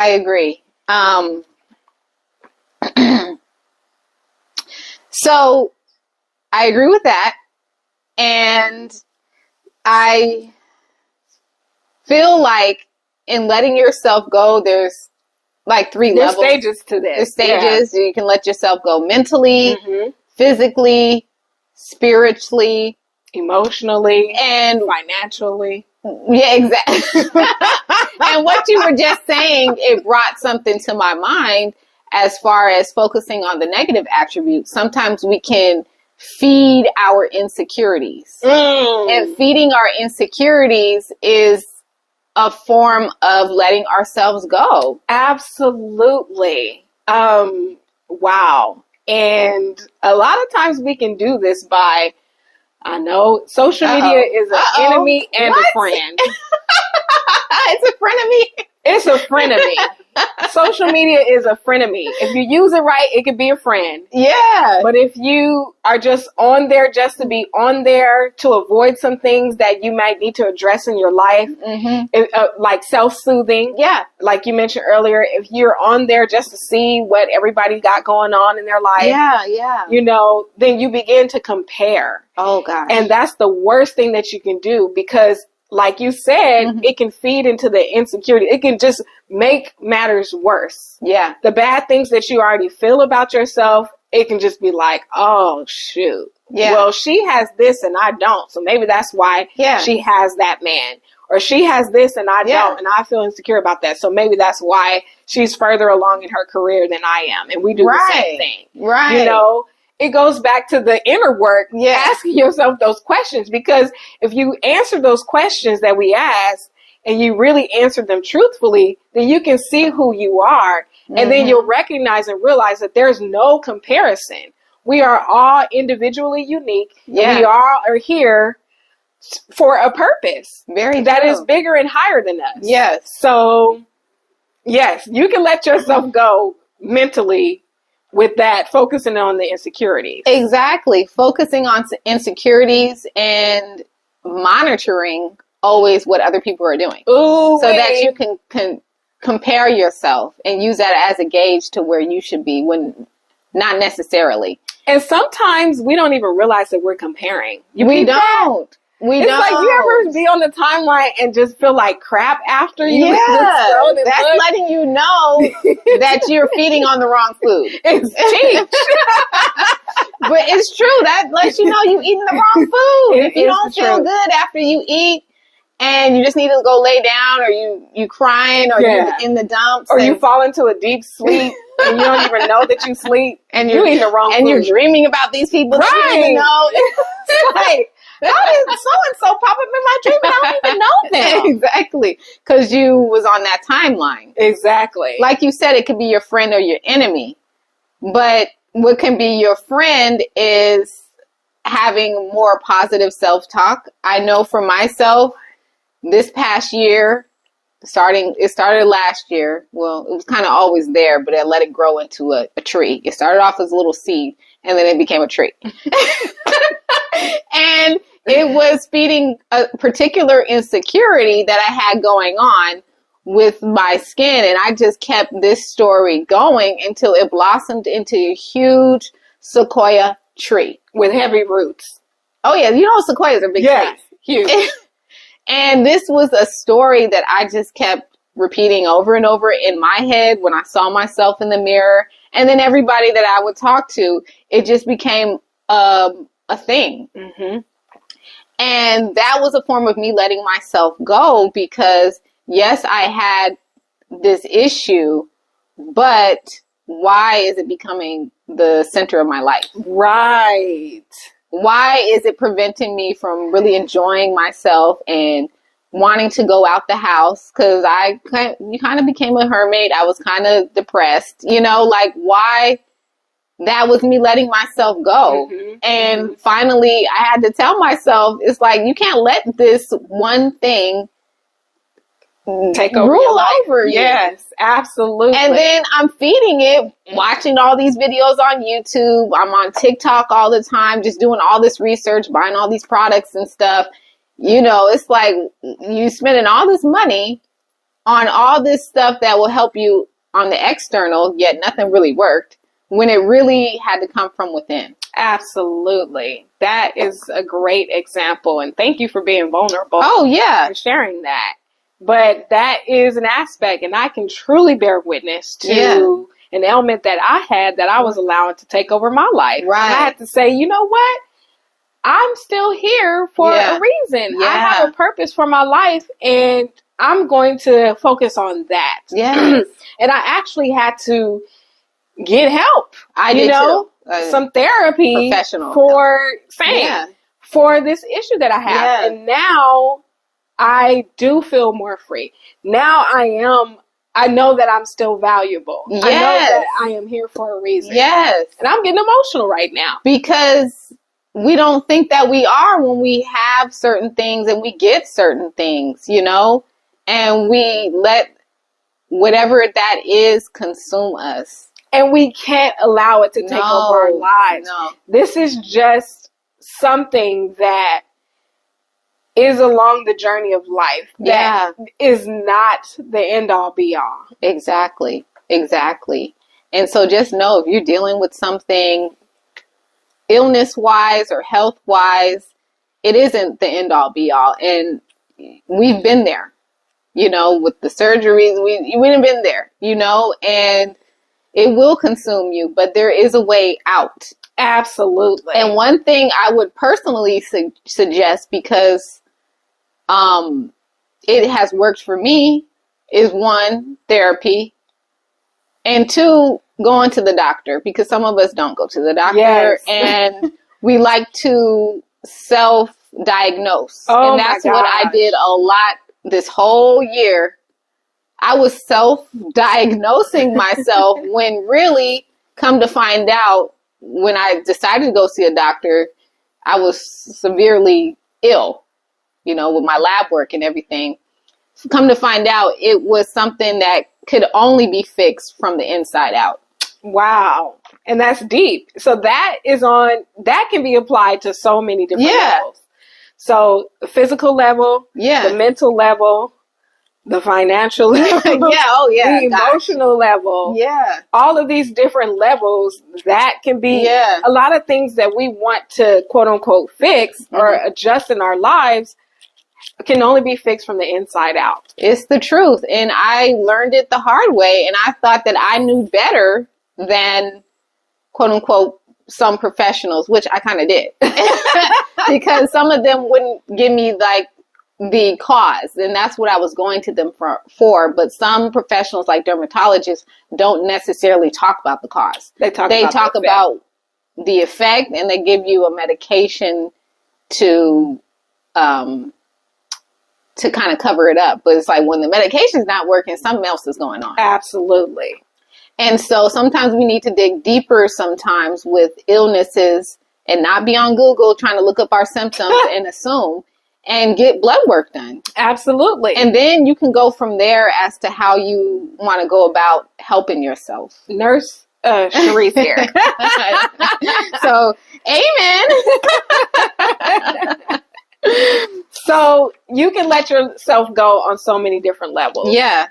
I agree. So I agree with that. And I feel like in letting yourself go, there's like three levels. There's stages to this. There's stages. Yeah. You can let yourself go mentally, physically, spiritually, emotionally, and financially. Yeah, exactly. And what you were just saying, it brought something to my mind as far as focusing on the negative attributes. Sometimes we can feed our insecurities. And feeding our insecurities is a form of letting ourselves go. Absolutely. Wow. And a lot of times we can do this by, I know social media is an enemy and a friend. It's a frenemy. It's a frenemy. Social media is a frenemy. If you use it right, it could be a friend. Yeah. But if you are just on there just to be on there to avoid some things that you might need to address in your life, like self-soothing. Yeah. Like you mentioned earlier, if you're on there just to see what everybody got going on in their life, you know, then you begin to compare. Oh, gosh. And that's the worst thing that you can do because, like you said, it can feed into the insecurity. It can just make matters worse. Yeah. The bad things that you already feel about yourself, it can just be like, oh, shoot. Yeah. Well, she has this and I don't. So maybe that's why she has that man. Or she has this and I don't. And I feel insecure about that. So maybe that's why she's further along in her career than I am. And we do the same thing. Right. You know? It goes back to the inner work, asking yourself those questions, because if you answer those questions that we ask and you really answer them truthfully, then you can see who you are. And then you'll recognize and realize that there's no comparison. We are all individually unique. And we all are here for a purpose that is bigger and higher than us. Yes. So, yes, you can let yourself go mentally with that, focusing on the insecurities. Exactly. Focusing on insecurities and monitoring always what other people are doing. Ooh, so that you can compare yourself and use that as a gauge to where you should be when not necessarily. And sometimes we don't even realize that we're comparing. We don't. It's like you ever be on the timeline and just feel like crap after you. Yeah, that's letting you know that you're feeding on the wrong food. It's cheap. But it's true. That lets you know you're eating the wrong food. If you don't feel good after you eat and you just need to go lay down or you crying or you're in the dumps. Or you fall into a deep sleep and you don't even know that you sleep and you're eating the wrong food. And you're dreaming about these people that you don't even know. Right. How did so-and-so pop up in my dream and I don't even know them? Exactly. Because you was on that timeline. Exactly. Like you said, it could be your friend or your enemy. But what can be your friend is having more positive self-talk. I know for myself, this past year, it started last year. Well, it was kind of always there, but I let it grow into a tree. It started off as a little seed, and then it became a tree. And it was feeding a particular insecurity that I had going on with my skin. And I just kept this story going until it blossomed into a huge sequoia tree. With heavy roots. Oh, yeah. You know, sequoias are big trees. Huge. And this was a story that I just kept repeating over and over in my head when I saw myself in the mirror. And then everybody that I would talk to, it just became a thing. And that was a form of me letting myself go because, yes, I had this issue, but why is it becoming the center of my life? Right. Why is it preventing me from really enjoying myself and wanting to go out the house? Because you kind of became a hermit. I was kind of depressed, like why? That was me letting myself go. And finally, I had to tell myself, it's like, you can't let this one thing take over rule over you. Yes, absolutely. And then I'm feeding it, watching all these videos on YouTube. I'm on TikTok all the time, just doing all this research, buying all these products and stuff. It's like you spending all this money on all this stuff that will help you on the external, yet nothing really worked when it really had to come from within. Absolutely. That is a great example. And thank you for being vulnerable. Oh, yeah. And sharing that. But that is an aspect, and I can truly bear witness to an ailment that I had that I was allowing to take over my life. Right. And I had to say, you know what? I'm still here for a reason. Yeah. I have a purpose for my life, and I'm going to focus on that. Yes. And I actually had to get help. I did too. too. Some therapy Professional for this issue that I have. Yeah. And now I do feel more free. Now I know that I'm still valuable. Yes. I know that I am here for a reason. Yes. And I'm getting emotional right now. Because we don't think that we are when we have certain things and we get certain things, you know, and we let whatever that is consume us. And we can't allow it to take over our lives. No. This is just something that is along the journey of life. That is not the end all be all. Exactly. And so just know if you're dealing with something illness wise or health wise, it isn't the end all be all. And we've been there, you know, with the surgeries, we've been there, you know, and it will consume you, but there is a way out. Absolutely. And one thing I would personally suggest, because it has worked for me, is one, therapy, and two, going to the doctor, because some of us don't go to the doctor and we like to self-diagnose. And that's what I did a lot this whole year. I was self-diagnosing myself when really, come to find out, when I decided to go see a doctor, I was severely ill, you know, with my lab work and everything. Come to find out, it was something that could only be fixed from the inside out. Wow. And that's deep. So that can be applied to so many different levels. So the physical level, the mental level, the financial level, the emotional level, all of these different levels, that can be a lot of things that we want to quote unquote fix or adjust in our lives can only be fixed from the inside out. It's the truth. And I learned it the hard way. And I thought that I knew better than quote unquote some professionals, which I kind of did because some of them wouldn't give me like the cause, and that's what I was going to them for. But some professionals like dermatologists don't necessarily talk about the cause. They talk about the effect, and they give you a medication to kind of cover it up. But it's like when the medication's not working, something else is going on. Absolutely. And so sometimes we need to dig deeper sometimes with illnesses and not be on Google trying to look up our symptoms and assume, and get blood work done. Absolutely. And then you can go from there as to how you want to go about helping yourself. Nurse Sharice here. So, amen. So you can let yourself go on so many different levels. Yeah.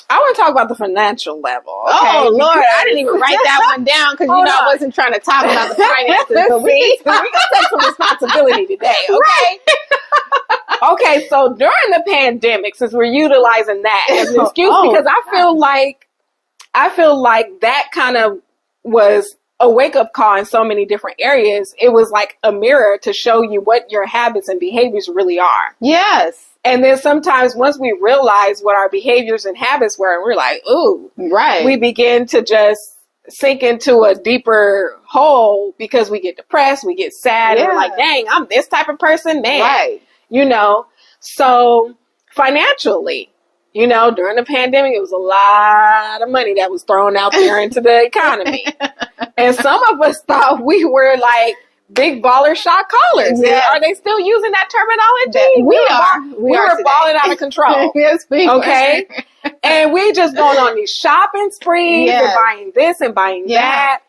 I want to talk about the financial level. Okay? Oh, Lord, I didn't even write that one down because, you know, I wasn't trying to talk about the finances. But we can take some responsibility today, okay? Okay, so during the pandemic, since we're utilizing that as an excuse, because I feel like that kind of was a wake-up call in so many different areas. It was like a mirror to show you what your habits and behaviors really are. Yes. And then sometimes once we realize what our behaviors and habits were, and we're like, ooh, we begin to just sink into a deeper hole because we get depressed, we get sad, and we're like, dang, I'm this type of person, man. Right. You know, so financially, you know, during the pandemic, it was a lot of money that was thrown out there into the economy. And some of us thought we were like big baller shot callers. Yeah. Are they still using that terminology? We were balling out of control. Yes, we okay. And we just going on these shopping sprees and buying this and buying that.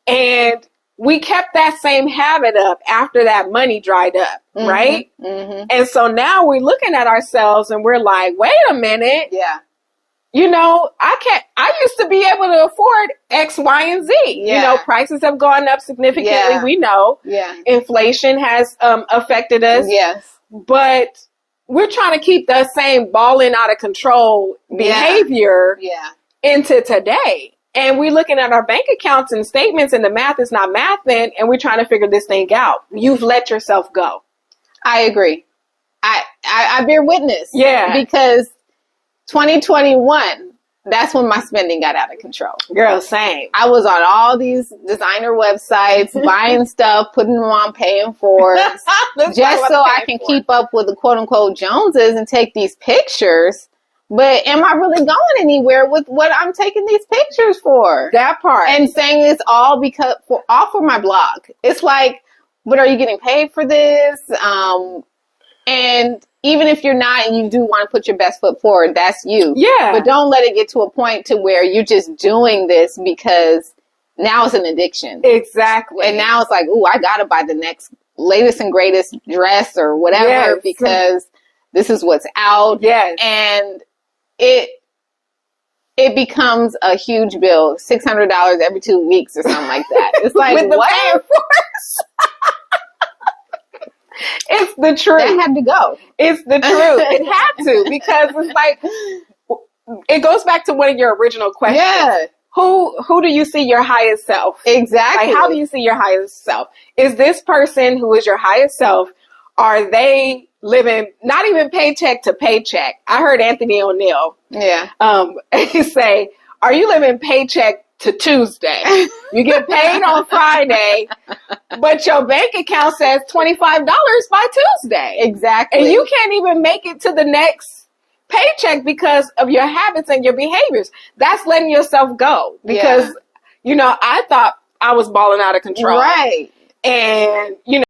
And we kept that same habit up after that money dried up, right? Mm-hmm. And so now we're looking at ourselves and we're like, wait a minute. Yeah. You know, I used to be able to afford X, Y, and Z. Yeah. You know, prices have gone up significantly. Yeah. We know. Yeah. Inflation has affected us. Yes. But we're trying to keep that same balling out of control behavior Yeah. into today. And we're looking at our bank accounts and statements and the math is not mathing and we're trying to figure this thing out. You've let yourself go. I agree. I bear witness. Yeah. Because 2021, that's when my spending got out of control. Girl, same. I was on all these designer websites, buying stuff, putting them on, paying for it, just so I can keep up with the quote unquote Joneses and take these pictures. But am I really going anywhere with what I'm taking these pictures for? That part. And saying it's all for my blog. It's like, but are you getting paid for this? And even if you're not and you do want to put your best foot forward, that's you. Yeah. But don't let it get to a point to where you're just doing this because now it's an addiction. Exactly. And now it's like, ooh, I got to buy the next latest and greatest dress or whatever because this is what's out. Yes. And it becomes a huge bill, $600 every 2 weeks or something like that. It's like, With the what? It's the truth. That had to go. It's the truth. It had to because it's like it goes back to one of your original questions. Yeah. Who do you see your highest self? Exactly. Like, how do you see your highest self? Is this person who is your highest self, are they living not even paycheck to paycheck? I heard Anthony O'Neill say, are you living paycheck to Tuesday? You get paid on Friday, but your bank account says $25 by Tuesday. Exactly. And you can't even make it to the next paycheck because of your habits and your behaviors. That's letting yourself go because, you know, I thought I was balling out of control. Right. And, you know,